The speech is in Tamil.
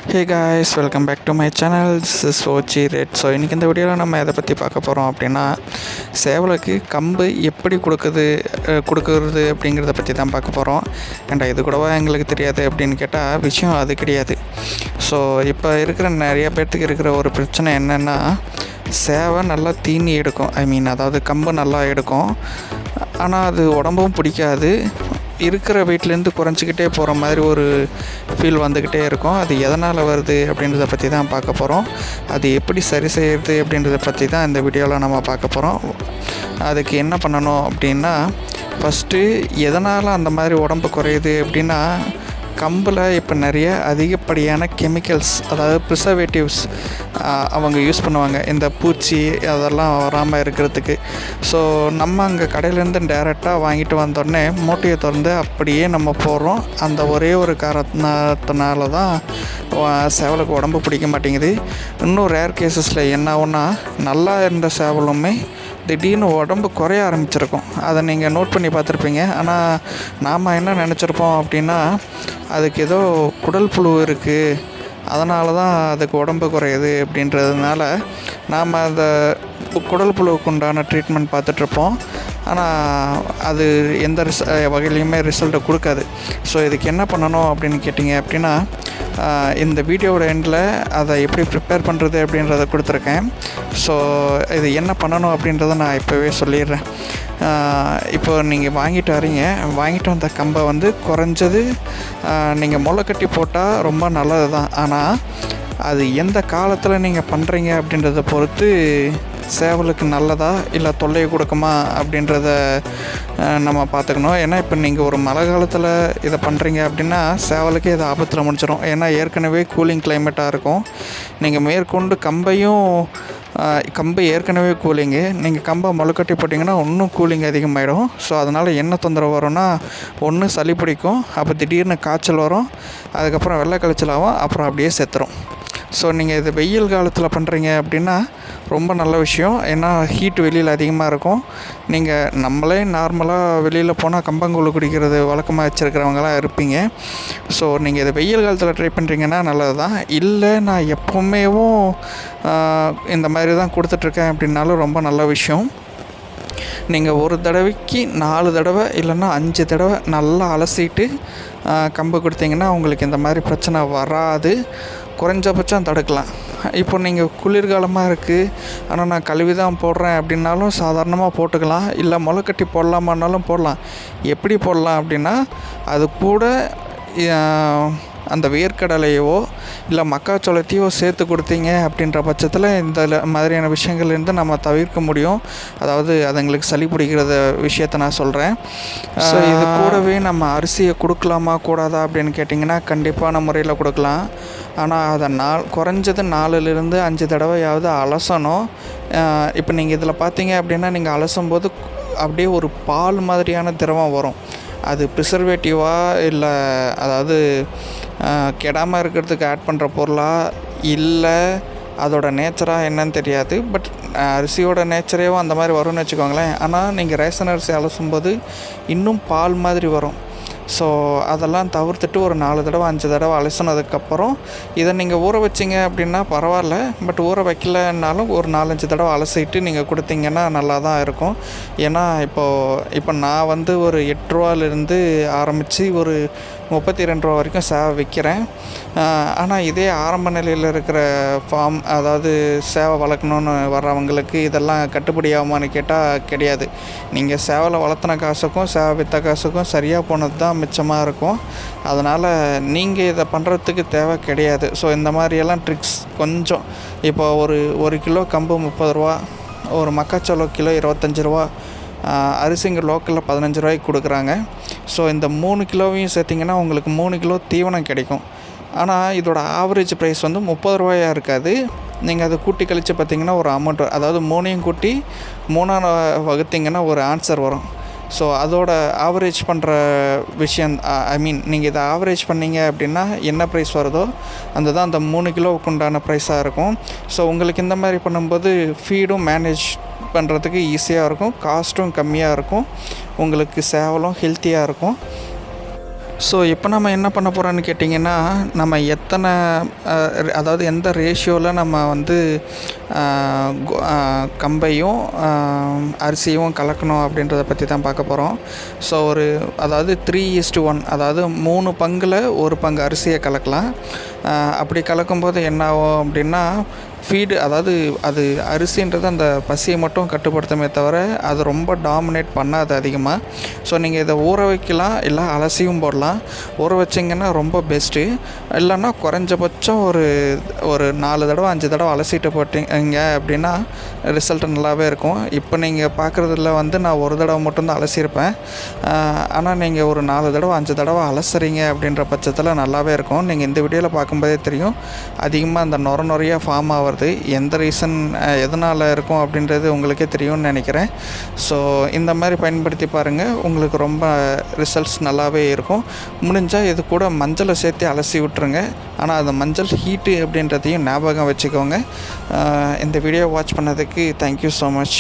Hey guys, welcome back to my channel. This is ஓச்சி ரெட். ஸோ இன்றைக்கி இந்த வீடியோவில் நம்ம எதை பற்றி பார்க்க போகிறோம் அப்படின்னா, சேவலுக்கு கம்பு எப்படி கொடுக்குறது அப்படிங்கிறத பற்றி தான் பார்க்க போகிறோம். ஏன்டா இது கூடவா எங்களுக்கு தெரியாது அப்படின்னு கேட்டால் விஷயம் அது கிடையாது. ஸோ இப்போ இருக்கிற நிறைய பேர்த்துக்கு இருக்கிற ஒரு பிரச்சனை என்னென்னா, சேவை நல்லா தீனி எடுக்கும், அதாவது கம்பு நல்லா எடுக்கும், ஆனால் அது உடம்பும் பிடிக்காது. இருக்கிற வெயிட்லேருந்து குறைஞ்சிக்கிட்டே போகிற மாதிரி ஒரு ஃபீல் வந்துக்கிட்டே இருக்கும். அது எதனால் வருது அப்படின்றத பற்றி தான் பார்க்க போகிறோம். அது எப்படி சரி செய்கிறது அப்படின்றத பற்றி தான் இந்த வீடியோவில் நம்ம பார்க்க போகிறோம். அதுக்கு என்ன பண்ணணும் அப்படின்னா, ஃபஸ்ட்டு எதனால் அந்த மாதிரி உடம்பு குறையுது அப்படின்னா, கம்பில் இப்போ நிறைய அதிகப்படியான கெமிக்கல்ஸ், அதாவது ப்ரிசர்வேட்டிவ்ஸ் அவங்க யூஸ் பண்ணுவாங்க, இந்த பூச்சி அதெல்லாம் வராமல் இருக்கிறதுக்கு. ஸோ நம்ம அங்கே கடையிலேருந்து டைரெக்டாக வாங்கிட்டு வந்தோடனே மூட்டையை திறந்து அப்படியே நம்ம போடுறோம். அந்த ஒரே ஒரு காரணத்தினால தான் சேவலுக்கு உடம்பு பிடிக்க மாட்டேங்குது. இன்னும் ரேர் கேஸஸில் என்ன ஆகுன்னா, நல்லா இருந்த சேவலுமே திடீர்னு உடம்பு குறைய ஆரம்பிச்சிருக்கும். அதை நீங்கள் நோட் பண்ணி பார்த்துருப்பீங்க. ஆனால் நாம் என்ன நினச்சிருப்போம் அப்படின்னா, அதுக்கு ஏதோ குடல் புழு இருக்குது, அதனால தான் அதுக்கு உடம்பு குறையுது அப்படின்றதுனால நாம் அந்த குடல் புழுவுக்கு உண்டான ட்ரீட்மெண்ட் பார்த்துட்ருப்போம். ஆனால் அது எந்த வகையிலையுமே ரிசல்ட்டை கொடுக்காது. ஸோ இதுக்கு என்ன பண்ணணும் அப்படின்னு கேட்டிங்க அப்படின்னா, இந்த வீடியோவோட எண்டில் அதை எப்படி ப்ரிப்பேர் பண்ணுறது அப்படின்றத கொடுத்துருக்கேன். ஸோ இது என்ன பண்ணணும் அப்படின்றத நான் இப்போவே சொல்லிடுறேன். இப்போ நீங்கள் வாங்கிட்டு வந்த கம்பை குறைஞ்சது நீங்கள் முளை கட்டி போட்டால் ரொம்ப நல்லது தான். ஆனால் அது எந்த காலத்தில் நீங்கள் பண்ணுறீங்க அப்படின்றத பொறுத்து சேவலுக்கு நல்லதா இல்லை தொல்லையை கொடுக்குமா அப்படின்றத நம்ம பார்த்துக்கணும். ஏன்னா இப்போ நீங்கள் ஒரு மழை காலத்தில் இதை பண்ணுறீங்க அப்படின்னா சேவலுக்கு இது ஆபத்தில் முடிச்சிடும். ஏன்னா ஏற்கனவே கூலிங் கிளைமேட்டாக இருக்கும். நீங்கள் மேற்கொண்டு கம்பு ஏற்கனவே கூலிங்கு, நீங்கள் கம்பை முளைக்கட்டி போட்டிங்கன்னா இன்னும் கூலிங் அதிகமாகிடும். ஸோ அதனால் என்ன தொந்தரவு வரும்னா, ஒன்று சளி பிடிக்கும், அப்போ திடீர்னு காய்ச்சல் வரும், அதுக்கப்புறம் வெள்ளை கழிச்சல் ஆகும், அப்புறம் அப்படியே செத்துரும். ஸோ நீங்கள் இது வெயில் காலத்தில் பண்ணுறீங்க அப்படின்னா ரொம்ப நல்ல விஷயம். ஏன்னா ஹீட் வெளியில் அதிகமாக இருக்கும். நீங்கள் நம்மளே நார்மலாக வெளியில் போனால் கம்பங்கூழ் குடிக்கிறது வழக்கமாக வச்சுருக்கிறவங்களாம் இருப்பீங்க. ஸோ நீங்கள் இதை வெயில் காலத்தில் ட்ரை பண்ணுறீங்கன்னா நல்லது தான். இல்லை நான் எப்போவுமேவும் இந்த மாதிரி தான் கொடுத்துட்ருக்கேன் அப்படின்னாலும் ரொம்ப நல்ல விஷயம். நீங்கள் ஒரு தடவைக்கு 4 தடவை இல்லைன்னா 5 தடவை நல்லா அலசிட்டு கம்பு கொடுத்தீங்கன்னா உங்களுக்கு இந்த மாதிரி பிரச்சனை வராது. குறைஞ்சபட்சம் தடுக்கலாம். இப்போ நீங்கள் குளிர்காலமாக இருக்குது, ஆனால் நான் கழுவி தான் போடுறேன் அப்படின்னாலும் சாதாரணமாக போட்டுக்கலாம். இல்லை முளைக்கட்டி போடலாமான்னாலும் போடலாம். எப்படி போடலாம் அப்படின்னா, அது கூட அந்த வேர்க்கடலையோ இல்லை மக்காச்சோளத்தையோ சேர்த்து கொடுத்தீங்க அப்படின்ற பட்சத்தில் இந்த மாதிரியான விஷயங்கள்லேருந்து நம்ம தவிர்க்க முடியும். அதாவது அதுங்களுக்கு சளி பிடிக்கிறத விஷயத்தை நான் சொல்கிறேன். ஸோ இது கூடவே நம்ம அரிசியை கொடுக்கலாமா கூடாதா அப்படின்னு கேட்டிங்கன்னா கண்டிப்பான முறையில் கொடுக்கலாம். ஆனால் அதை குறைஞ்சது 4லிருந்து 5 தடவையாவது அலசணும். இப்போ நீங்கள் இதில் பார்த்தீங்க அப்படின்னா, நீங்கள் அலசும்போது அப்படியே ஒரு பால் மாதிரியான திரவம் வரும். அது ப்ரிசர்வேட்டிவா இல்லை அதாவது கெடாமல் இருக்கிறதுக்கு ஆட் பண்ணுற பொருளா இல்லை அதோட நேச்சராக என்னன்னு தெரியாது. பட் அரிசியோட நேச்சரேவும் அந்த மாதிரி வரும்னு வச்சுக்கோங்களேன். ஆனால் நீங்கள் ரேஷன் அரிசி அலசும்போது இன்னும் பால் மாதிரி வரும். ஸோ அதெல்லாம் தவிர்த்துட்டு ஒரு 4 தடவை 5 தடவை அலசினதுக்கப்புறம் இதை நீங்கள் ஊற வச்சிங்க அப்படின்னா பரவாயில்ல. பட் ஊற வைக்கலன்னாலும் ஒரு 4-5 தடவை அலசிட்டு நீங்கள் கொடுத்தீங்கன்னா நல்லா தான் இருக்கும். ஏன்னா இப்போ நான் ஒரு 8 ரூபாலேருந்து ஆரம்பித்து ஒரு 32 ரூபா வரைக்கும் சேவை விற்கிறேன். ஆனால் இதே ஆரம்ப நிலையில் இருக்கிற ஃபார்ம், அதாவது சேவை வளர்க்கணுன்னு வர்றவங்களுக்கு இதெல்லாம் கட்டுப்படி ஆகுமான்னு கேட்டால் கிடையாது. நீங்கள் சேவலை வளர்த்தின காசுக்கும் சேவை விற்ற காசுக்கும் சரியாக போனது தான் மிச்சமாக இருக்கும். அதனால் நீங்கள் இதை பண்ணுறதுக்கு தேவை கிடையாது. ஸோ இந்த மாதிரியெல்லாம் ட்ரிக்ஸ் கொஞ்சம், இப்போ ஒரு கிலோ கம்பு 30 ரூபா, ஒரு மக்காச்சோளம் கிலோ 25 ரூபா, அரிசிங்க லோக்கலில் 15 ரூபாய்க்கு கொடுக்குறாங்க. ஸோ இந்த 3 கிலோவையும் சேர்த்திங்கன்னா உங்களுக்கு 3 கிலோ தீவனம் கிடைக்கும். ஆனால் இதோட ஆவரேஜ் ப்ரைஸ் 30 ரூபாயாக இருக்காது. நீங்கள் அதை கூட்டி கழித்து பார்த்திங்கன்னா ஒரு அமௌண்ட், அதாவது 3ஐயும் கூட்டி 3ஆல் வகுத்திங்கன்னா ஒரு ஆன்சர் வரும். ஸோ அதோட ஆவரேஜ் பண்ணுற விஷயம், நீங்கள் இதை ஆவரேஜ் பண்ணிங்க அப்படின்னா என்ன ப்ரைஸ் வருதோ அந்த 3 கிலோவுக்கு உண்டான ப்ரைஸாக இருக்கும். ஸோ உங்களுக்கு இந்த மாதிரி பண்ணும்போது ஃபீடும் மேனேஜ் பண்ணுறதுக்கு ஈஸியாக இருக்கும், காஸ்ட்டும் கம்மியாக இருக்கும், உங்களுக்கு சேவலும் ஹெல்த்தியாக இருக்கும். ஸோ இப்போ நம்ம என்ன பண்ண போகிறோன்னு கேட்டிங்கன்னா, நம்ம அதாவது எந்த ரேஷியோவில் நம்ம வந்து கம்பையும் அரிசியும் கலக்கணும் அப்படின்றத பற்றி தான் பார்க்க போகிறோம். ஸோ அதாவது 3:1, அதாவது 3 பங்கில் 1 பங்கு அரிசியை கலக்கலாம். அப்படி கலக்கும்போது என்ன ஆகும் அப்படின்னா, அதாவது அது அரிசின்றது அந்த பசியை மட்டும் கட்டுப்படுத்துமே தவிர அது ரொம்ப டாமினேட் பண்ணாது அதிகமாக. ஸோ நீங்கள் இதை ஊற வைக்கலாம், இல்லை அலசியும் போடலாம். ஊற வச்சிங்கன்னா ரொம்ப பெஸ்ட்டு. இல்லைன்னா குறைஞ்சபட்சம் ஒரு 4 தடவை 5 தடவை அலசிட்டு போட்டிங்க அப்படின்னா ரிசல்ட் நல்லாவே இருக்கும். இப்போ நீங்கள் பார்க்குறதுல வந்து நான் ஒரு தடவை மட்டும்தான் அலசியிருப்பேன். ஆனால் நீங்கள் ஒரு 4 தடவை 5 தடவை அலசுறீங்க அப்படின்ற பட்சத்தில் நல்லாவே இருக்கும். நீங்கள் இந்த வீடியோவில் பார்க்கும்போதே தெரியும், அதிகமாக அந்த நுரையாக ஃபார்ம் ஆகிறது எந்த ரீசன் எதனால் இருக்கும் அப்படின்றது உங்களுக்கே தெரியும்னு நினைக்கிறேன். ஸோ இந்த மாதிரி பயன்படுத்தி பாருங்கள், உங்களுக்கு ரொம்ப ரிசல்ட்ஸ் நல்லாவே இருக்கும். முடிஞ்சால் இது கூட மஞ்சளை சேர்த்து அலசி விட்டுருங்க. ஆனால் அந்த மஞ்சள் ஹீட்டு அப்படின்றதையும் ஞாபகம் வச்சுக்கோங்க. இந்த வீடியோ வாட்ச் பண்ணதுக்கு தேங்க்யூ ஸோ மச்.